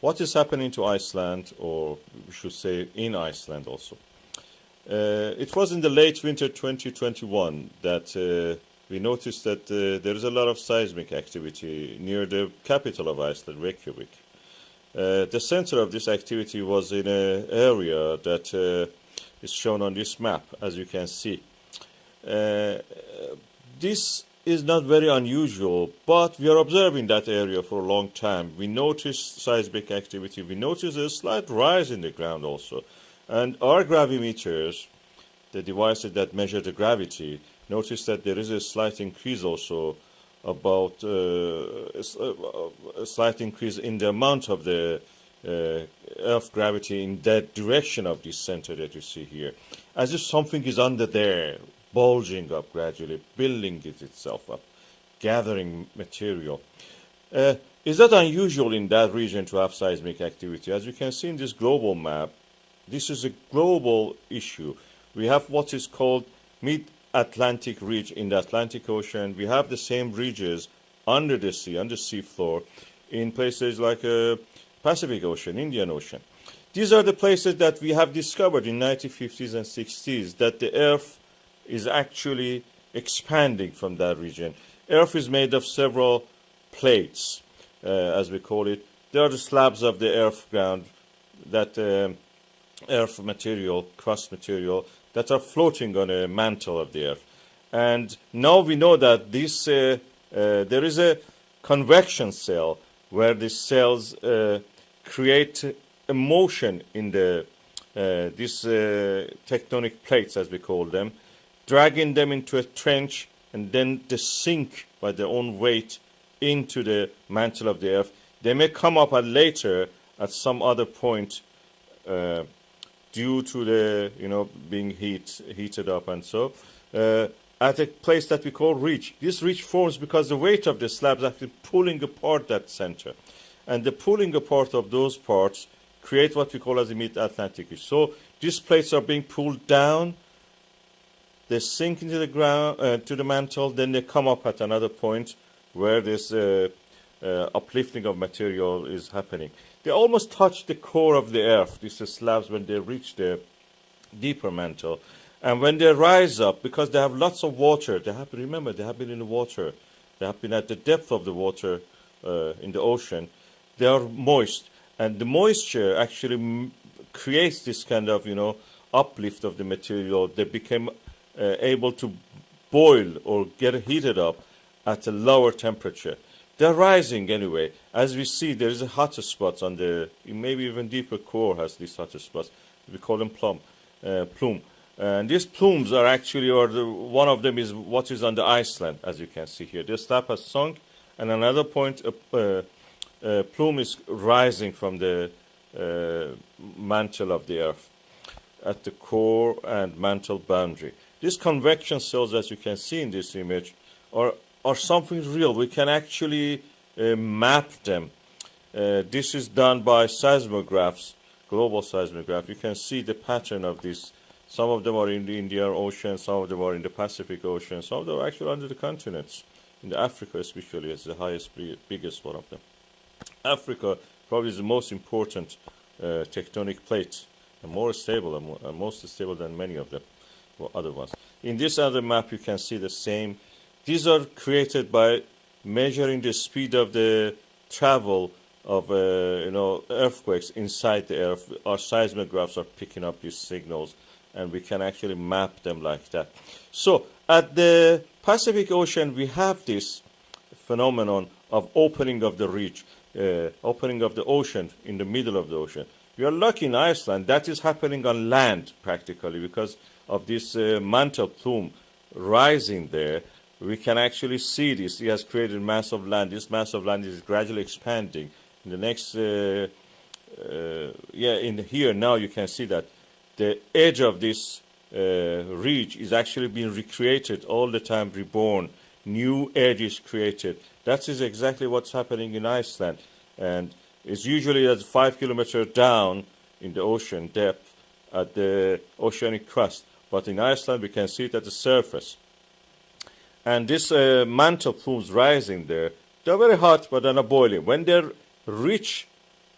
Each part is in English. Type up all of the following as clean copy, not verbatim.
what is happening to Iceland, or we should say in Iceland also. It was in the late winter 2021 that we noticed that there is a lot of seismic activity near the capital of Iceland, Reykjavik. The center of this activity was in an area that is shown on this map, as you can see. This is not very unusual, but we are observing that area for a long time. We noticed seismic activity, we noticed a slight rise in the ground also. And our gravimeters, the devices that measure the gravity, noticed that there is a slight increase also, about a slight increase in the amount of the Earth gravity in that direction of this center that you see here. As if something is under there, bulging up gradually, building itself up, gathering material. Is that unusual in that region to have seismic activity? As you can see in this global map, this is a global issue. We have what is called mid-Atlantic ridge in the Atlantic Ocean. We have the same ridges under the sea, on the seafloor, in places like Pacific Ocean, Indian Ocean. These are the places that we have discovered in 1950s and 60s, that the Earth is actually expanding from that region. Earth is made of several plates, as we call it. They are the slabs of the earth ground, that earth material, crust material, that are floating on a mantle of the earth. And now we know that this there is a convection cell where these cells create a motion in the these tectonic plates, as we call them, dragging them into a trench, and then they sink by their own weight into the mantle of the earth. They may come up later at some other point due to the being heated up and so at a place that we call ridge. This ridge forms because the weight of the slabs actually pulling apart that center, and the pulling apart of those parts create what we call as a mid-Atlantic ridge. So these plates are being pulled down, they sink into the ground, to the mantle, then they come up at another point where this uplifting of material is happening. They almost touch the core of the earth, these slabs, when they reach the deeper mantle. And when they rise up, because they have lots of water, they have been in the water, they have been at the depth of the water in the ocean, they are moist. And the moisture actually creates this kind of, uplift of the material. They became able to boil or get heated up at a lower temperature. They're rising anyway. As we see, there is a hotter spots on the, maybe even deeper core has these hotter spots. We call them plume. And these plumes are actually, one of them is what is on the Iceland, as you can see here. The slab has sunk, and another point, a plume is rising from the mantle of the earth at the core and mantle boundary. These convection cells, as you can see in this image, are something real. We can actually map them. This is done by seismographs, global seismograph. You can see the pattern of this. Some of them are in the Indian Ocean, some of them are in the Pacific Ocean, some of them are actually under the continents. In the Africa especially is the biggest one of them. Africa probably is the most important tectonic plate, and more stable, and most stable than many of them, or other ones. In this other map you can see the same. These are created by measuring the speed of the travel of earthquakes inside the earth. Our seismographs are picking up these signals, and we can actually map them like that. So at the Pacific Ocean, we have this phenomenon of opening of the ridge, opening of the ocean in the middle of the ocean. We are lucky in Iceland that is happening on land practically because of this mantle plume rising there. We can actually see this. It has created mass of land. This mass of land is gradually expanding. In the next, in here now you can see that the edge of this ridge is actually being recreated all the time, reborn. New edge is created. That is exactly what's happening in Iceland. And it's usually at 5 kilometers down in the ocean depth at the oceanic crust. But in Iceland, we can see it at the surface. And this mantle plumes rising there, they're very hot, but they're not boiling. When they reach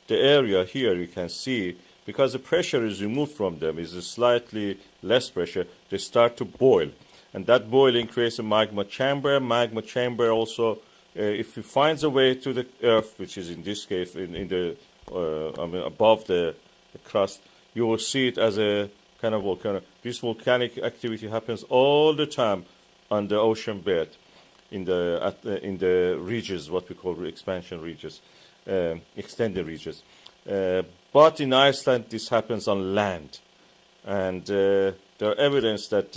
the area here, you can see, because the pressure is removed from them, is a slightly less pressure, they start to boil. And that boiling creates a magma chamber. Magma chamber also, if it finds a way to the earth, which is in this case in the above the crust, you will see it as a kind of volcano. This volcanic activity happens all the time on the ocean bed, in the ridges, what we call expansion ridges, extended ridges. But in Iceland, this happens on land, and there are evidence that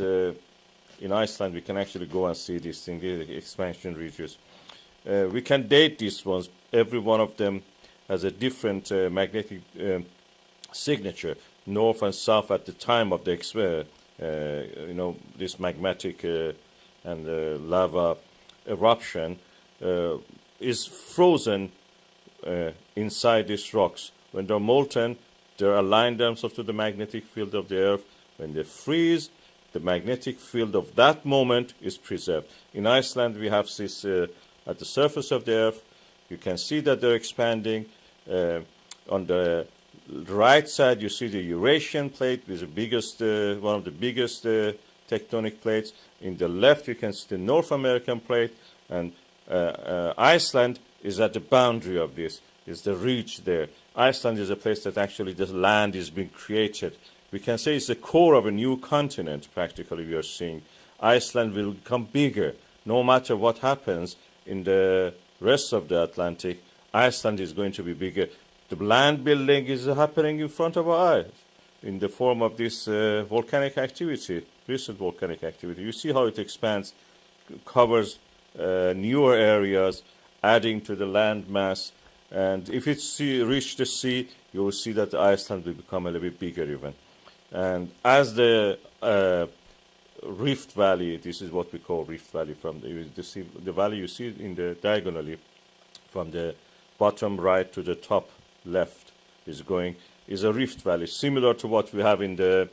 in Iceland we can actually go and see these things, the expansion ridges. We can date these ones. Every one of them has a different magnetic signature, north and south at the time of the this magmatic and lava eruption is frozen inside these rocks. When they're molten, they align themselves to the magnetic field of the earth. When they freeze, the magnetic field of that moment is preserved. In Iceland, we have this at the surface of the earth. You can see that they're expanding. On the right side, you see the Eurasian plate, with the biggest, one of the biggest tectonic plates. In the left, you can see the North American plate, and Iceland is at the boundary of this. Is the ridge there. Iceland is a place that actually the land is being created. We can say it's the core of a new continent, practically, we are seeing. Iceland will become bigger. No matter what happens in the rest of the Atlantic, Iceland is going to be bigger. The land building is happening in front of our eyes in the form of this volcanic activity, recent volcanic activity. You see how it expands, covers newer areas, adding to the land mass. And if it reach the sea, you will see that Iceland will become a little bit bigger even. And as the Rift Valley, this is what we call Rift Valley, from the valley you see in the diagonally, from the bottom right to the top left is a Rift Valley, similar to what we have in the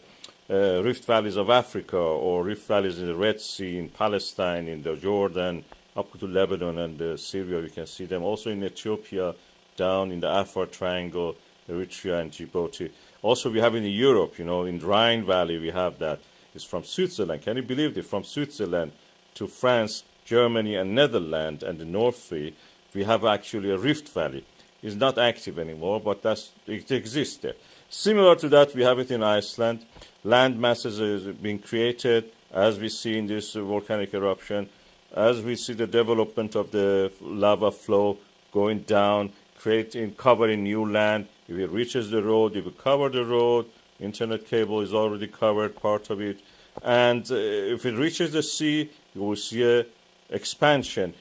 Rift Valleys of Africa, or Rift Valleys in the Red Sea, in Palestine, in the Jordan, up to Lebanon and Syria. You can see them also in Ethiopia, down in the Afar Triangle, Eritrea and Djibouti. Also we have in Europe, in Rhine Valley we have that. It's from Switzerland. Can you believe it? From Switzerland to France, Germany and Netherlands and the North Sea, we have actually a Rift Valley. It's not active anymore, but it exists there. Similar to that, we have it in Iceland. Land masses are being created, as we see in this volcanic eruption, as we see the development of the lava flow going down, covering new land. If it reaches the road, it will cover the road. Internet cable is already covered, part of it. And if it reaches the sea, you will see a expansion,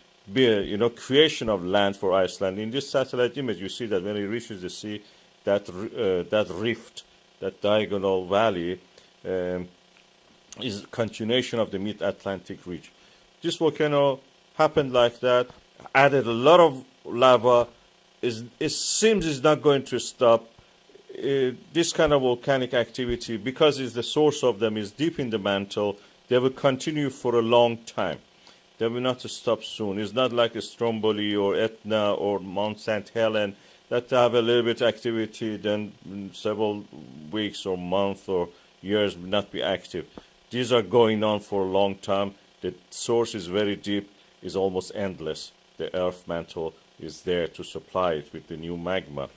creation of land for Iceland. In this satellite image, you see that when it reaches the sea, that rift, that diagonal valley, is a continuation of the mid-Atlantic ridge. This volcano happened like that, added a lot of lava. It seems it's not going to stop. This kind of volcanic activity, because the source of them is deep in the mantle, they will continue for a long time. They will not stop soon. It's not like a Stromboli or Etna or Mount St. Helens that have a little bit activity, then several weeks or months or years will not be active. These are going on for a long time. The source is very deep, is almost endless. The earth mantle is there to supply it with the new magma.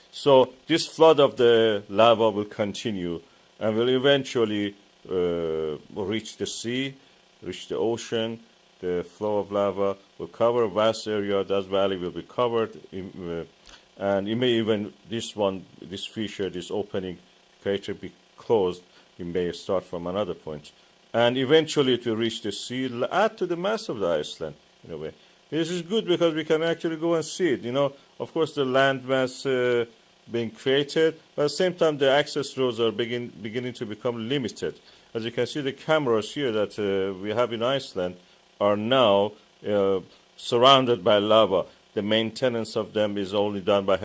So this flood of the lava will continue and will eventually reach the sea, reach the ocean. The flow of lava will cover a vast area. That valley will be covered, and it may even, this fissure, this opening crater be closed. It may start from another point. And eventually it will reach the sea, add to the mass of the Iceland, in a way. This is good because we can actually go and see it. Of course, the land mass being created, but at the same time, the access roads are beginning to become limited. As you can see, the cameras here that we have in Iceland are now surrounded by lava. The maintenance of them is only done by